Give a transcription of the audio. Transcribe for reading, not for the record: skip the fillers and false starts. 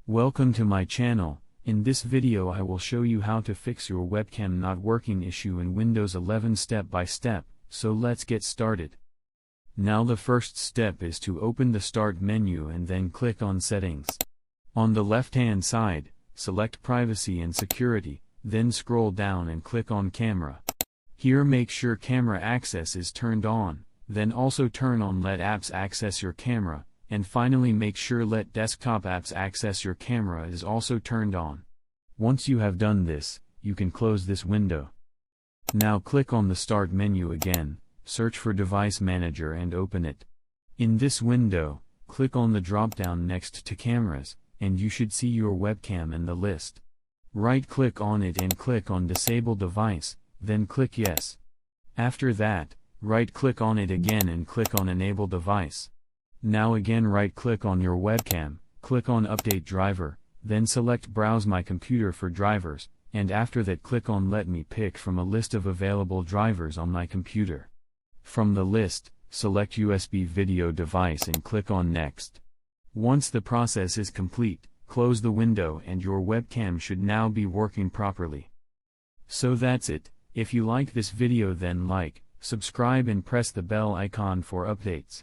Welcome to my channel. In this video I will show you how to fix your webcam not working issue in Windows 11 step by step, so let's get started. Now the first step is to open the Start menu and then click on Settings. On the left hand side, select Privacy and Security, then scroll down and click on Camera. Here make sure camera access is turned on, then also turn on Let Apps Access Your Camera, and finally make sure Let Desktop Apps Access Your Camera is also turned on. Once you have done this, you can close this window. Now click on the Start menu again, search for Device Manager and open it. In this window, click on the drop-down next to Cameras, and you should see your webcam in the list. Right-click on it and click on Disable Device, then click Yes. After that, right-click on it again and click on Enable Device. Now again right-click on your webcam, click on Update Driver, then select Browse My Computer for drivers, and after that click on Let me pick from a list of available drivers on my computer. From the list, select USB video device and click on Next. Once the process is complete, close the window and your webcam should now be working properly. So that's it. If you like this video then like, subscribe and press the bell icon for updates.